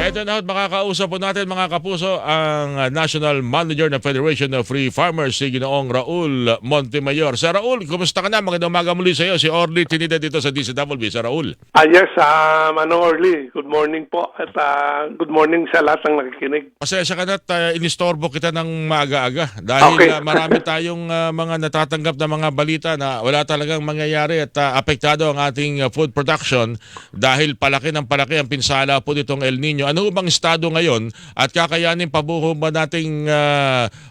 Eto na, makakausap po natin mga kapuso ang National Manager ng Federation of Free Farmers, si Ginoong Raul Montemayor. Sir Raul, kumusta ka na? Magandang umaga muli sa iyo. Si Orly Trinidad dito sa DCWB. Sir Raul. Yes, Orly. Good morning po at good morning sa lahat ng nakikinig. Pasensya ka na at inistorbo kita ng maaga-aga dahil Okay. marami tayong mga natatanggap na mga balita na wala talagang mangyayari at apektado ang ating food production dahil palaki ng palaki ang pinsala po nitong El Nino. Ano bang estado ngayon at kakayanin pa buho ba nating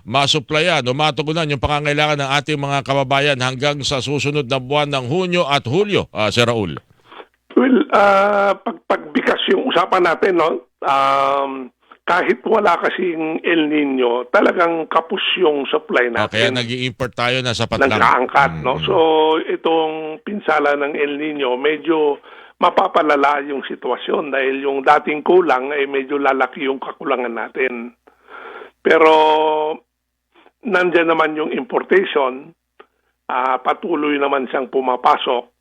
masuplayan o matugunan yung pangangailangan ng ating mga kababayan hanggang sa susunod na buwan ng Hunyo at Hulyo, Sir Raul? Well, pagbigas yung usapan natin, no? Kahit wala kasing El Nino, talagang kapos yung supply natin. Kaya nag-i-import tayo na sapat lang. Nagkaangkat, no? So, itong pinsala ng El Nino, medyo mapapalala yung sitwasyon dahil yung dating kulang ay medyo lalaki yung kakulangan natin. Pero nandyan naman yung importation, patuloy naman siyang pumapasok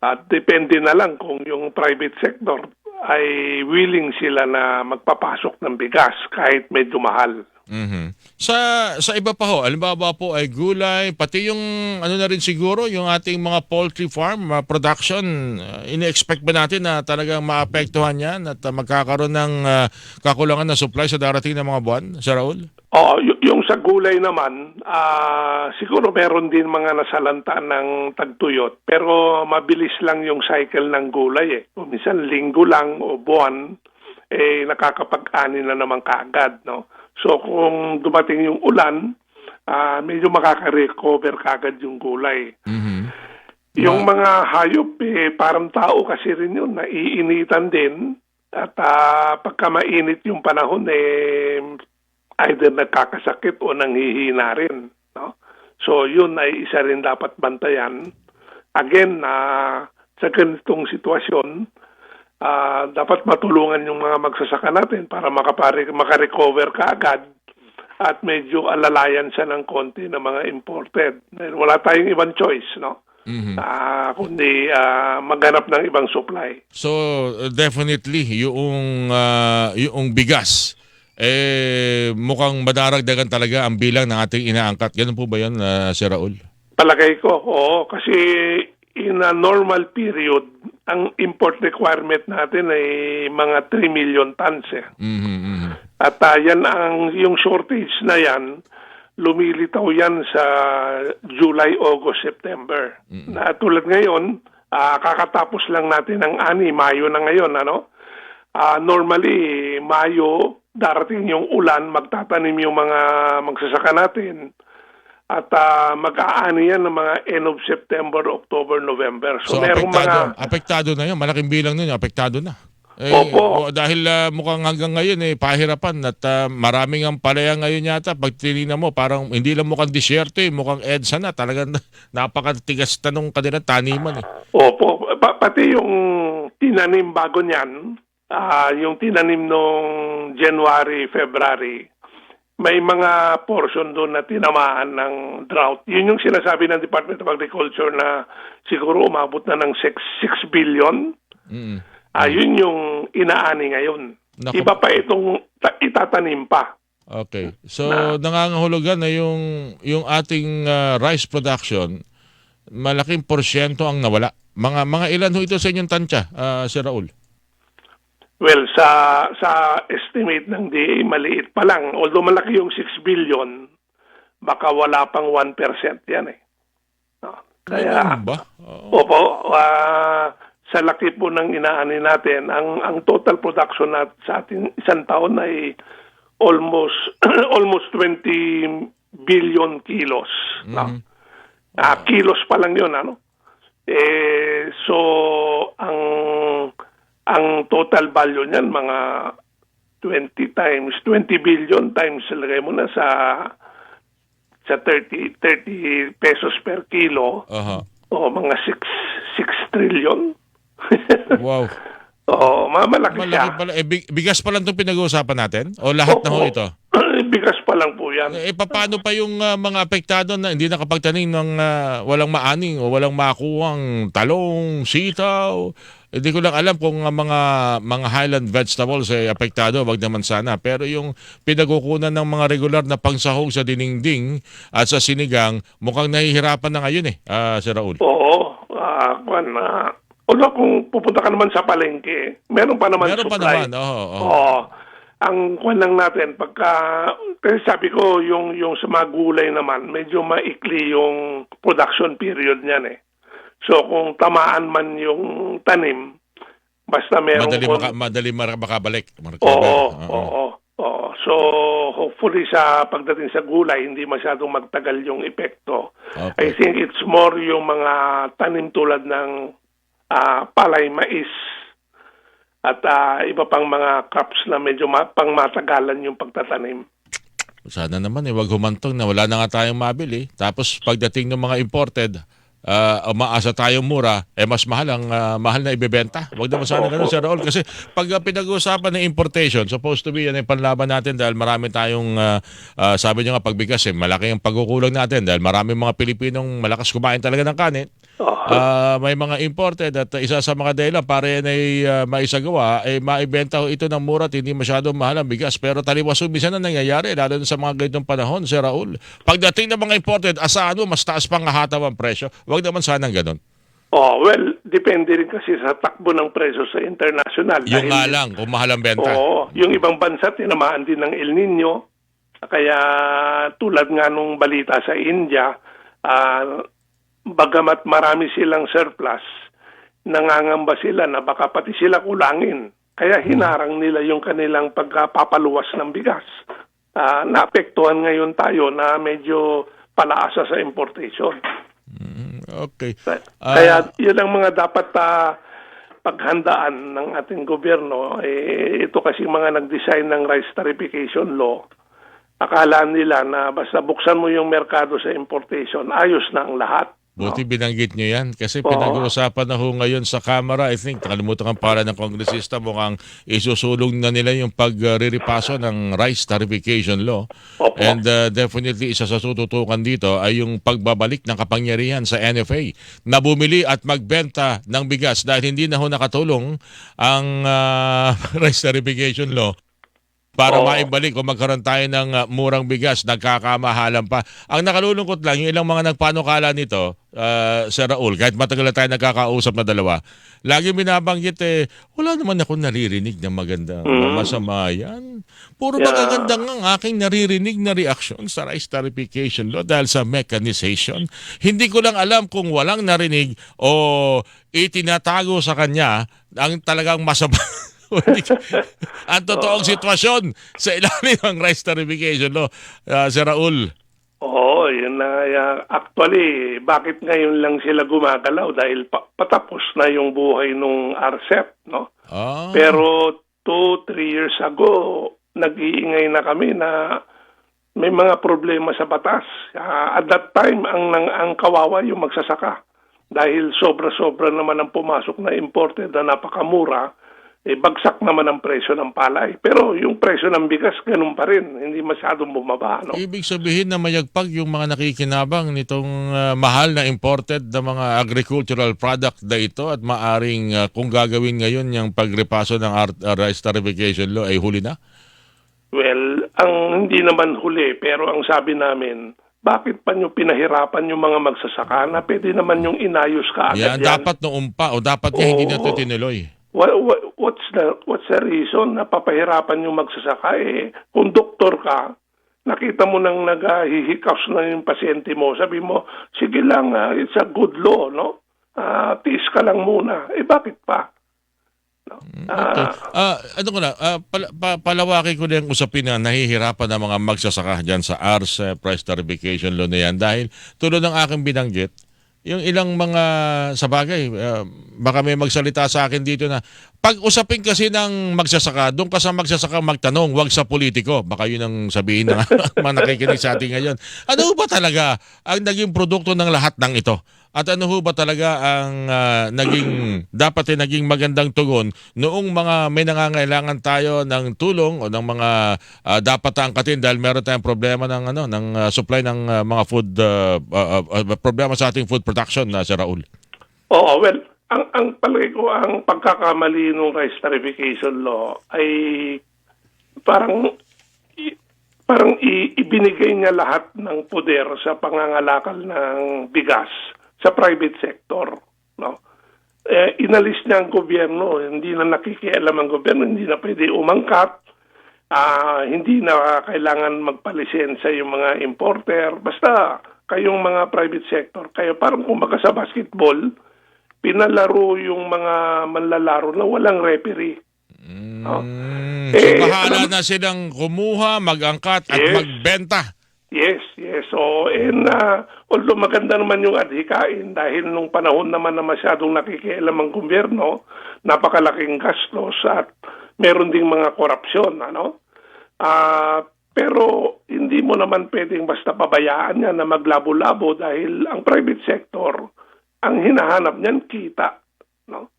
at depende na lang kung yung private sector ay willing sila na magpapasok ng bigas kahit medyo mahal. Mhm. Sa iba pa ho, halimbawa po ay gulay, pati yung ano na rin siguro, yung ating mga poultry farm production, ini-expect ba natin na talagang maapektuhan yan at magkakaroon ng kakulangan ng supply sa darating na mga buwan, Sir Raul? Yung sa gulay naman, siguro meron din mga nasalanta ng tagtuyot, pero mabilis lang yung cycle ng gulay. O minsan linggo lang o buwan, nakakapag-ani na naman kaagad, no? So kung dumating yung ulan, medyo makaka-recover kagad yung gulay. Mhm. Yung mga hayop, parang tao kasi rin yun, naiinitan din. At pagka mainit yung panahon, either nagkakasakit o nanghihina rin. No? So yun ay isa rin dapat bantayan. Again, sa ganitong sitwasyon, dapat matulungan yung mga magsasaka natin para makarecover kaagad at medyo alalayan siya ng konti ng mga imported. Wala tayong ibang choice, no? Mhm. Kundi maghanap ng ibang supply. So definitely yung bigas mukhang madaragdagan talaga ang bilang ng ating inaangkat. Ganun po ba 'yan, Sir Raul? Palagay ko, oo, kasi in a normal period, ang import requirement natin ay mga 3 million tons. Mhm. Mhm. At yung shortage na yan, lumilitaw yan sa July, August, September. Na tulad ngayon, kakatapos lang natin ng Mayo na ngayon, ano? Normally, Mayo, darating yung ulan, magtatanim yung mga magsasaka natin. At mag-aani yan ng mga end of September, October, November. So merong apektado na 'yon. Malaking bilang nun, apektado na. Opo. Dahil mukhang hanggang ngayon pahirapan at maraming ang palaya ngayon yata. Pag tinignan mo, parang hindi lang mukhang disyerto, mukhang EDSA na. Talagang napakatigas tanong kanilang taniman. Opo. Pati yung tinanim bago niyan, yung tinanim nung January, February, may mga portion doon na tinamaan ng drought. Yun yung sinasabi ng Department of Agriculture na siguro umabot na ng 6 billion. Mm. Yun yung inaani ngayon. Naku. Iba pa itong itatanim pa. Okay. So nangangahulugan na yung ating rice production, malaking porsyento ang nawala. Mga ilan ho ito sa inyong tansya, Sir Raul? Well, sa estimate ng DA, maliit pa lang. Although malaki yung 6 billion, baka wala pang 1% yan . Kaya, Ganun ba? opo, sa laki po ng inaani natin, ang total production sa ating isang taon ay almost 20 billion kilos. Mhm. Kilos pa lang yun, ano? So, ang total value niyan mga 20 billion times, lagay mo na sa 30 pesos per kilo. Aha. Mga 6 trillion. Wow. Malaki Malaki siya. pala. Bigas pa lang itong pinag-uusapan natin? O lahat na ho ito? Bigas pa lang po yan. Paano pa yung mga apektado na hindi nakapagtanim ng walang maaning o walang makuhang talong, sitaw, Hindi ko lang alam kung ang mga highland vegetables ay apektado, wag naman sana. Pero yung pinagkukunan ng mga regular na pangsahog sa dinengding at sa sinigang, mukhang nahihirapan na ngayon Sir Raul. Oo, although kung pupunta ka naman sa palengke, meron pa naman Meron pa supply. naman, oo. Oo. Ang kwan lang natin, kasi sabi ko, yung sa mga gulay naman, medyo maikli yung production period niyan eh. So kung tamaan man yung tanim, basta meron Madali makabalik. Oo. So hopefully sa pagdating sa gulay, hindi masyadong magtagal yung epekto. Okay. I think it's more yung mga tanim tulad ng palay, mais, at iba pang mga crops na medyo pang matagalan yung pagtatanim. Sana naman wag humantong na wala na nga tayong mabili. Tapos pagdating ng mga imported, umaasa tayong mura, mas mahal na ibebenta. Wag naman sana ganun, Sir Raul. Kasi pag pinag-uusapan ng importation, supposed to be yan ang panlaban natin dahil marami tayong, sabi nyo nga pagbigas, malaki ang pagkukulang natin dahil marami mga Pilipinong malakas kumain talaga ng kanin. May mga imported at isa sa mga dahilan para yan ay maisagawa maibenta ito ng mura at hindi masyadong mahal ang bigas, pero taliwas minsan na nangyayari lalo sa mga ganitong panahon, Sir Raul. Pagdating ng mga imported, asahan mo mas taas pang hataw ang presyo. Wag naman sanang ganun. Well, depende rin kasi sa takbo ng presyo sa international. Yung nga lang kung mahal ang benta. Yung ibang bansa tinamaan din ng El Nino, kaya tulad nga nung balita sa India, bagamat marami silang surplus, nangangamba sila na baka pati sila kulangin. Kaya hinarang nila yung kanilang pagpapaluwas ng bigas. Naapektuhan ngayon tayo na medyo palaasa sa importation. Okay. Kaya yun ang mga dapat paghandaan ng ating gobyerno. Ito kasi mga nag-design ng rice tariffication law. Akala nila na basta buksan mo yung merkado sa importation, ayos na ang lahat. Buti binanggit nyo yan kasi pinag-uusapan na ho ngayon sa Kamara. I think nakalimutan ang pala ng kongresista, mukhang isusulong na nila yung pagriripaso ng rice tariffication law. And definitely isa sa tututukan dito ay yung pagbabalik ng kapangyarihan sa NFA na bumili at magbenta ng bigas dahil hindi na ho nakatulong ang rice tariffication law para maibalik o magkaroon tayo ng murang bigas, nagkakamahalan pa. Ang nakalulungkot lang, yung ilang mga nagpanukala nito, Sir Raul, kahit matagal na tayo nagkakausap na dalawa, lagi binabanggit wala naman ako naririnig na maganda, masama yan. Puro magagandang ang aking naririnig na reaksyon sa rice tariffication law dahil sa mechanization. Hindi ko lang alam kung walang narinig o itinatago sa kanya ang talagang masama. Ang totoong sitwasyon sa ilalim ng rice tariffication law, Sir Raul. Yun na. Actually, bakit ngayon lang sila gumagalaw? Dahil patapos na yung buhay nung RCEP, no? Pero 2-3 years ago, nag-iingay na kami na may mga problema sa batas. At that time, ang kawawa yung magsasaka. Dahil sobra-sobra naman ang pumasok na imported na napakamura, bagsak naman ang presyo ng palay. Pero yung presyo ng bigas, ganun pa rin. Hindi masyadong bumaba. No? Ibig sabihin na mayagpag yung mga nakikinabang nitong mahal na imported na mga agricultural product na ito at maaring kung gagawin ngayon yung pagrepaso ng rice tariffication law ay huli na? Well, ang hindi naman huli, pero ang sabi namin, bakit pa nyo pinahirapan yung mga magsasaka na pwede naman yung inayos ka agad yan? Dapat noong pa o dapat hindi na ito tinuloy. What's the reason na papahirapan yung magsasaka? Kung doktor ka, nakita mo nang naghihikaws na yung pasyente mo, sabi mo, sige lang, it's a good law, no? Tiis ka lang muna. Bakit pa? No? Palawakin ko na yung usapin na nahihirapan ng mga magsasaka dyan sa RCEP, price tariffication law na yan dahil tulad ng aking binanggit, yung ilang mga sa bagay, baka may magsalita sa akin dito na pag usapin kasi ng magsasaka, doon ka sa magsasaka magtanong, wag sa politiko. Baka yun ang sabihin ng mga nakikinig sa atin ngayon. Ano ba talaga ang naging produkto ng lahat ng ito? At ano ba talaga ang dapat naging magandang tugon noong mga may nangangailangan tayo ng tulong o ng mga dapat angkatin dahil meron tayong problema ng supply ng mga food problema sa ating food production, Sir Raul. Well, ang palagay ko, ang pagkakamali ng rice tarification law ay parang ibinigay niya lahat ng poder sa pangangalakal ng bigas sa private sector, no? Inalis niya ang gobyerno, hindi na nakikialam ang gobyerno, hindi na pwede umangkat, hindi na kailangan magpalisensya yung mga importer, basta kayong mga private sector, kayo parang kumbaga sa basketball, pinalaro yung mga manlalaro na walang referee. No? So bahala na silang kumuha, mag-angkat at Yes. magbenta. Yes. So, although maganda naman yung adhikain dahil nung panahon naman na masyadong nakikialam ang gobyerno, napakalaking gastos at meron ding mga korupsyon, ano? Pero hindi mo naman pwedeng basta pabayaan niya na maglabo-labo dahil ang private sector, ang hinahanap niyan kita, no?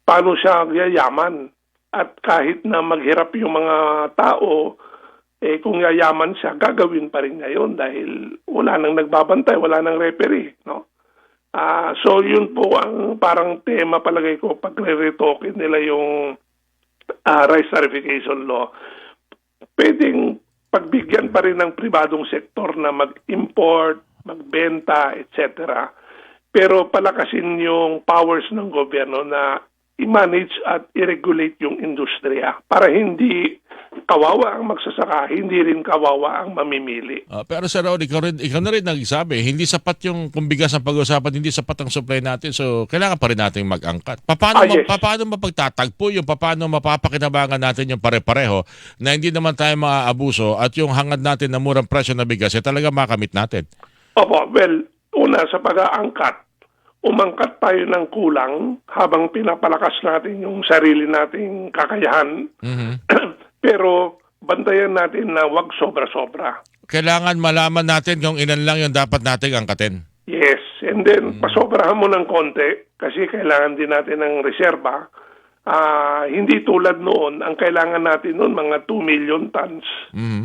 Paano siya yayaman? At kahit na maghirap yung mga tao, kung yayaman siya, gagawin pa rin niya yun dahil wala nang nagbabantay, wala nang referee, no? So yun po ang parang tema palagay ko pag re-retokin nila yung rice tarification law. Pwedeng pagbigyan pa rin ng pribadong sektor na mag-import, magbenta, etc. Pero palakasin yung powers ng gobyerno na i-manage at i-regulate yung industriya para hindi kawawa ang magsasaka, hindi rin kawawa ang mamimili. Pero Sir Raul, ikaw na rin nagsabi, hindi sapat yung kumbigas ang pag-usapan, hindi sapat ang supply natin. So, kailangan pa rin natin mag-angkat. Yes. Paano mapagtatagpo yung paano mapapakinabangan natin yung pare-pareho na hindi naman tayo maaabuso at yung hangad natin na murang presyo na bigas talaga makamit natin? Opo, well, una sa pag-aangkat, umangkat tayo ng kulang habang pinapalakas natin yung sarili nating kakayahan. Pero bantayan natin na wag sobra-sobra. Kailangan malaman natin kung ilan lang yung dapat nating angkatin. Yes, and then pasobrahan mo ng konti kasi kailangan din natin ng reserba. Hindi tulad noon, ang kailangan natin noon mga 2 million tons.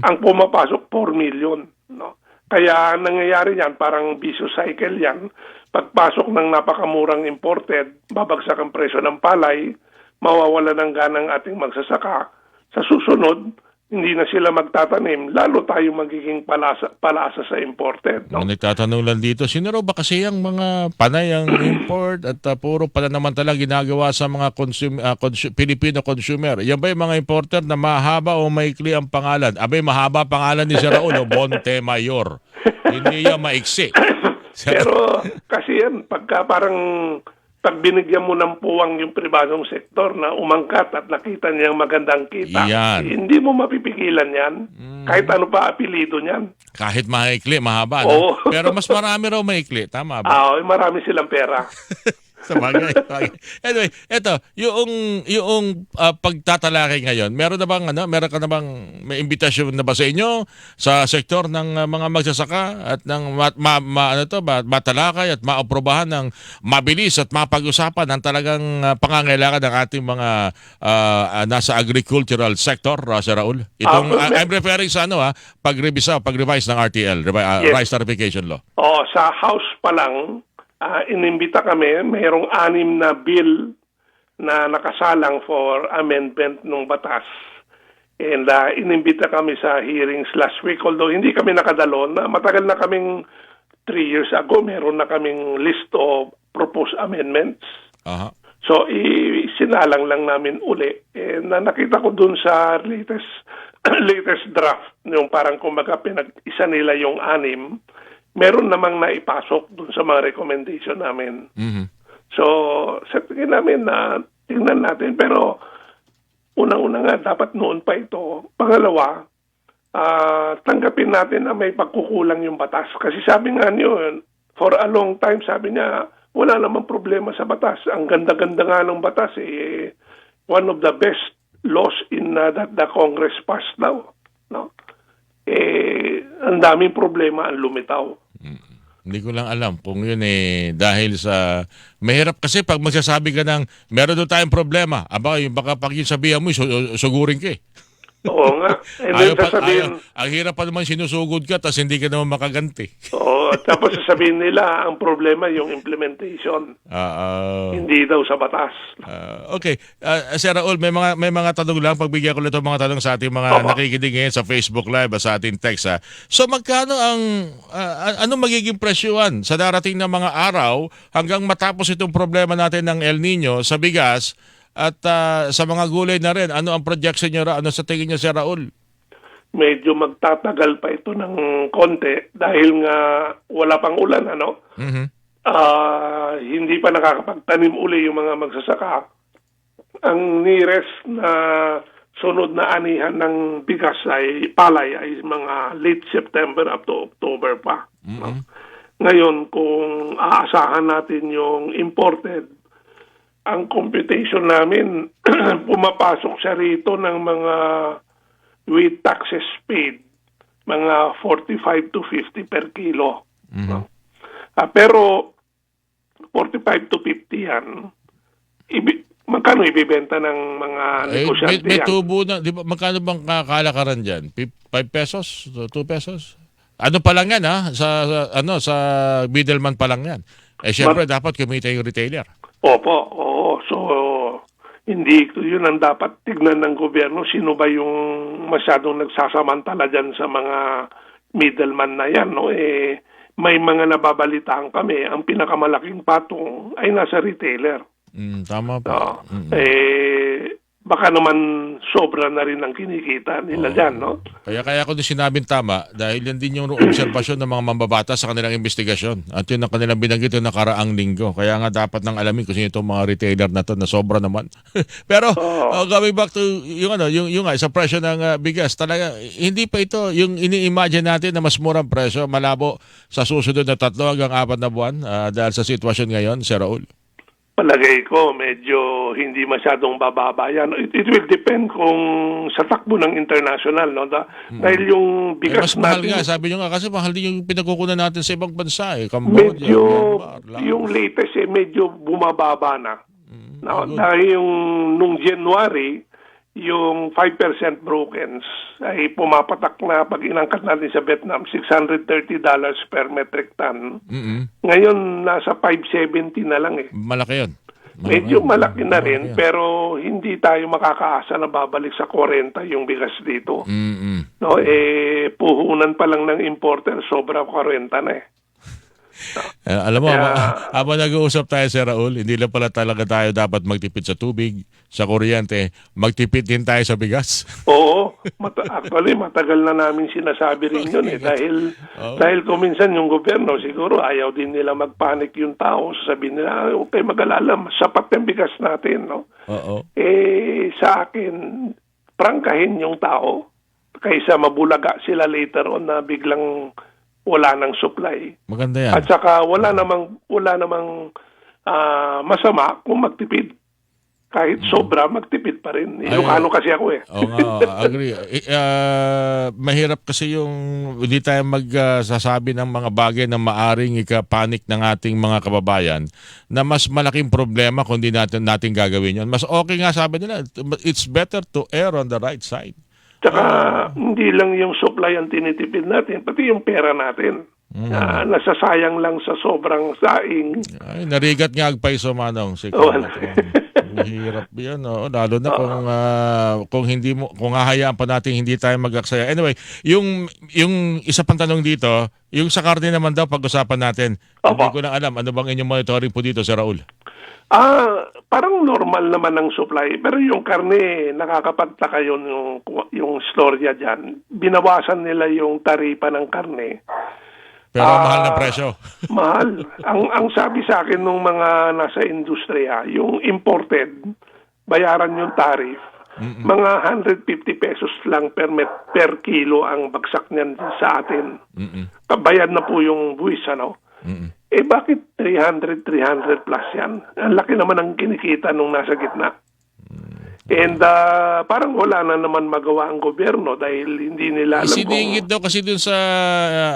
Ang pumapasok 4 million, no? Kaya nangyayari yan, parang vicious cycle yan. Pagpasok ng napakamurang imported, babagsak ang presyo ng palay, mawawala ng ganang ating magsasaka. Sa susunod, hindi na sila magtatanim, lalo tayo magiging palasa sa imported. No? Nagtatanong lang dito, sino raw ba kasi ang mga panay ang import at puro pananamantala ginagawa sa mga Filipino consumer? Yan ba yung mga importer na mahaba o maikli ang pangalan? Abay, mahaba pangalan ni Sir Raul, Montemayor. Hindi yan maiksi. Pero kasi yan, pag binigyan mo ng puwang yung pribadong sektor na umangkat at nakita niyang magandang kita, hindi mo mapipigilan yan. Kahit ano pa apelido niyan. Kahit maikli, mahaba. Oo. No? Pero mas marami raw maikli. Tama ba? Marami silang pera. Sa bagay. Anyway, eto, yung pagtatalakay ngayon, meron ka na bang may imbitasyon na ba sa inyo sa sektor ng mga magsasaka at ng matalakay at maaprobahan ng mabilis at mapag-usapan ng talagang pangangailangan ng ating mga nasa agricultural sector, Sir Raul? I'm referring sa pag-revise ng RTL, Yes. Rice Tarification Law. Sa House pa lang, inimbita kami, mayroong 6 na bill na nakasalang for amendment ng batas. And inimbita kami sa hearings last week, although hindi kami nakadalo. Matagal na kaming 3 years ago, meron na kaming list of proposed amendments. So, sinalang lang namin uli. And nakita ko dun sa latest draft, yung parang kumbaga pinag-isa nila yung 6, meron namang naipasok dun sa mga recommendation namin. So, sa tingin namin na tingnan natin, pero unang-una nga, dapat noon pa ito. Pangalawa, tanggapin natin na may pagkukulang yung batas. Kasi sabi nga niyo, for a long time, sabi niya, wala namang problema sa batas. Ang ganda-ganda nga ng batas, one of the best laws in that the Congress passed now. No? Ang daming problema ang lumitaw. Hindi ko lang alam kung yun dahil sa mahirap kasi pag magsasabi ka ng meron doon tayong problema, baka pag yung sabihan mo sugurin ka Oo nga. And then sasabihin, ang hirap pa naman sinusugod ka tapos hindi ka naman makaganti. oo, tapos sasabihin nila, ang problema yung implementation. Hindi daw sa batas. Okay. Sir Raul, may mga tanong lang. Pagbigyan ko lang itong mga tanong sa ating mga Opo. nakikinig ngayon sa Facebook Live at sa ating text. So magkano anong magiging presyuhan sa darating na mga araw hanggang matapos itong problema natin ng El Nino sa bigas at sa mga gulay na rin? Ano ang projection niyo? Ano sa tingin niyo, Sir Raul? Medyo magtatagal pa ito ng konti dahil nga wala pang ulan, ano? Mhm. Hindi pa nakakapagtanim uli yung mga magsasaka. Ang nearest na sunod na anihan ng bigas palay ay mga late September up to October pa. No? Ngayon, kung aasahan natin yung imported, ang computation namin, pumapasok siya rito ng mga with taxes paid, mga 45 to 50 per kilo. No? Pero 45 to 50 yan, magkano ibibenta ng mga negosyante May yan? tubo na, di ba, magkano bang kalakaran dyan? 5 pesos? 2 pesos? Ano pa lang yan, sa middleman pa lang yan. Siyempre, dapat kumita yung retailer. Opo, oo. So, hindi yun ang dapat tignan ng gobyerno. Sino ba yung masyadong nagsasamantala dyan sa mga middleman na yan, no? May mga nababalitaan kami, ang pinakamalaking patong ay nasa retailer. Tama pa. Baka naman sobra na rin ang kinikita nila dyan, no? Kaya ko din sinabing tama dahil yan din yung obserbasyon ng mga mambabata sa kanilang investigasyon. At yun ang kanilang binanggit yung nakaraang linggo. Kaya nga dapat nang alamin kung sino itong mga retailer na to na sobra naman. Pero going back to yung sa presyo ng bigas, talaga hindi pa ito yung ini-imagine natin na mas murang presyo, malabo sa susunod na 3 hanggang 4 na buwan dahil sa sitwasyon ngayon, Sir Raul. Palagay ko, medyo hindi masyadong bababa yan. It will depend kung sa takbo ng international, no? Dahil yung bigas mas mahal natin... nga, sabi nyo nga, kasi mahal din yung pinagkukunan natin sa ibang bansa. Cambodia, Medyo, Myanmar, yung latest medyo bumababa na. Dahil yung nung January, yung 5% brokens ay pumapatak na pag inangkat natin sa Vietnam, $630 per metric ton. Ngayon, nasa 570 na lang eh. Malaki yun. Medyo malaki na rin, pero hindi tayo makakaasa na babalik sa 40 yung bigas dito. No, puhunan pa lang ng importer, sobra 40 na eh. Alam mo, habang nag-uusap tayo, Sir Raul, hindi lang pala talaga tayo dapat magtipid sa tubig, sa kuryente, magtipid din tayo sa bigas. Oo, actually matagal na namin sinasabi rin yun eh, dahil kung minsan yung gobyerno siguro ayaw din nila magpanik yung tao, sasabihin nila, okay, mag-alala, sapat yung bigas natin, no? Sa akin, prangkahin yung tao kaysa mabulaga sila later on na biglang wala ng supply. Maganda yan. At saka wala namang masama kung magtipid. Kahit sobra, magtipid pa rin. Ilocano kasi ako eh. Oo nga, agree. Mahirap kasi yung hindi tayo magsasabi ng mga bagay na maaring ikapanik ng ating mga kababayan na mas malaking problema kung di natin gagawin yun. Mas okay nga sabi nila, it's better to err on the right side. Tsaka hindi lang yung supply ang tinitipid natin, pati yung pera natin. Nasasayang lang sa sobrang saing. Ay, narigat nga agpaiso, Manong. Hirap yan, lalo na kung hahayaan pa natin hindi tayo mag-aksaya. Anyway, yung isa pang tanong dito, yung sa karne naman daw pag-usapan natin. Hindi ko na alam, ano bang inyong monitoring po dito, Sir Raul? Parang normal naman ang supply, pero yung karne, nakakapagtaka yun yung storya dyan. Binawasan nila yung taripa ng karne. Pero mahal na presyo. Mahal. Ang sabi sa akin ng mga nasa industriya, yung imported, bayaran yung tariff, mga 150 pesos lang per kilo ang bagsak niyan sa atin. Bayad na po yung buwis, ano? Bakit 300 plus yan? Ang laki naman ang kinikita nung nasa gitna. And parang wala na naman magawa ang gobyerno dahil hindi nila alam Siningit daw kasi dun sa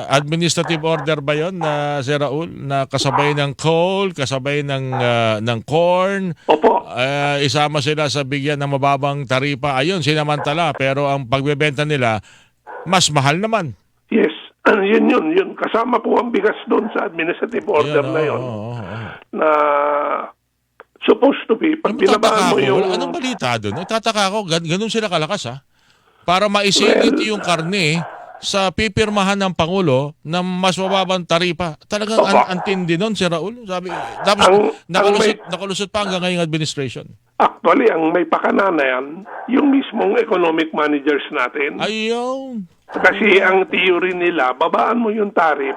administrative order ba yon na si Raul na kasabay ng coal, kasabay ng corn, Opo. isama sila sa bigyan ng mababang taripa. Ayun, sinamantala pero ang pagbebenta nila mas mahal naman. Yes. Yun. Kasama po ang bigas doon sa administrative order Ayun, na yun. oo. Na supposed to be, pag binabaan mo yung... Anong balita doon? Nagtataka ako, ganun sila kalakas para maisingit yung karne sa pipirmahan ng Pangulo na mas mababang taripa. Talagang antindi nun si Raul. Sabi, tapos nakalusot pa hanggang ngayong administration. Actually, ang may pakana na yan, yung mismong economic managers natin. Ayun. Kasi ang theory nila, babaan mo yung tarif,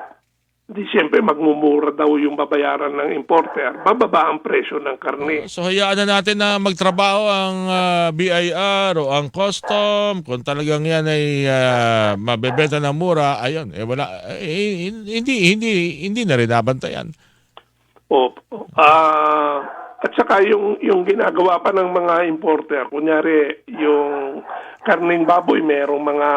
di siyempre magmumura daw yung babayaran ng importer, bababa ang presyo ng karne. So hayaan na natin na magtrabaho ang BIR o ang custom kung talagang yan ay mabebenta ng mura, ayun, wala hindi na rin nabantayan. At saka yung ginagawa pa ng mga importer, kunyari yung karning baboy, merong mga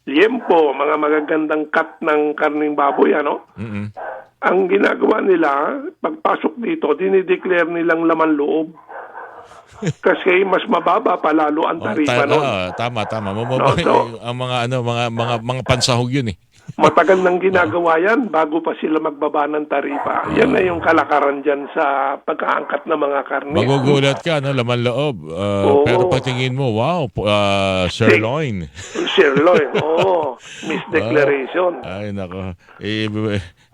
liempo, mga magagandang cut ng karning baboy, ano? Mm-hmm. Ang ginagawa nila, pagpasok dito, dinideclare nilang laman loob. Kasi mas mababa pa lalo ang tarifa nun. Tama. So, ang mga pansahog yun eh. Matagal nang ginagawa yan bago pa sila magbaba ng tarifa. Yan na yung kalakaran dyan sa pagkaangkat ng mga karne. Magugulat ka, no? Laman loob. Pero patingin mo, wow, sirloin. Sirloin, oo. Misdeclaration. Ay, nako.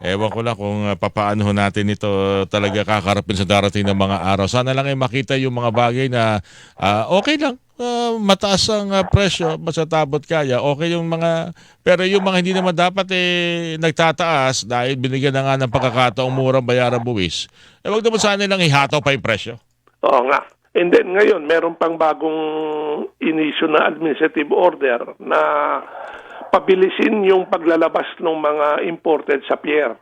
Ewan ko lang kung papaano natin ito talaga kakarapin sa darating ng mga araw. Sana lang ay makita yung mga bagay na okay lang. Mataas ang presyo, masatabot kaya. Okay yung mga, pero yung mga hindi naman dapat nagtataas dahil binigyan na nga ng pagkakataong murang bayaran buwis. Wag naman sana nilang ihataw pa yung presyo. Oo nga. And then ngayon, meron pang bagong inisyu na administrative order na pabilisin yung paglalabas ng mga imported sa pier.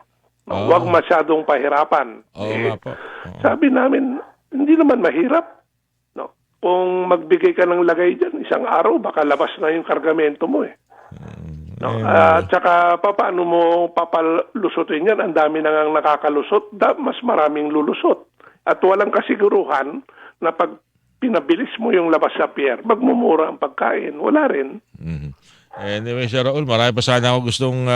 Huwag masyadong pahirapan. Sabi namin, hindi naman mahirap. No? Kung magbigay ka ng lagay dyan, isang araw, baka labas na yung kargamento mo eh. No? At saka, paano mo papalusutin yan? Ang dami na ngang nakakalusot, mas maraming lulusot. At walang kasiguruhan na pag pinabilis mo yung labas sa pier, magmumura ang pagkain. Wala rin. Anyway, Sir Raul, marami pa sana ako gustong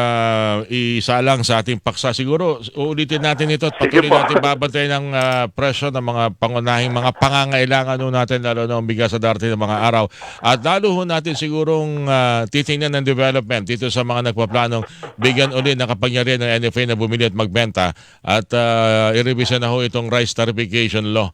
isalang sa ating paksa. Siguro, uulitin natin ito at patuloy natin babantay ng presyo ng mga pangunahing mga pangangailangan natin, lalo na ang bigas sa darating ng mga araw. At lalo natin sigurong titingnan ng development dito sa mga nagpaplanong bigyan ulit ng kapangyarihan ng NFA na bumili at magbenta. At i-revise na ho itong rice tarification law.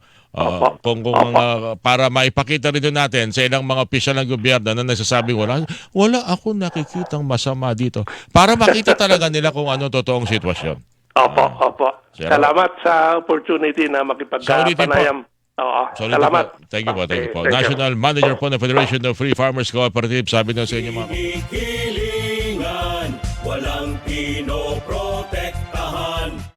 Para maipakita rin natin sa ilang mga opisyal ng gobyerno na nagsasabing wala ako nakikitang masama dito. Para makita talaga nila kung ano totoong sitwasyon. Opo. Salamat sa opportunity na makipagkapanayam. Salamat. Thank you po. National Manager po ng Federation of Free Farmers Cooperative. Sabi na sa inyo mga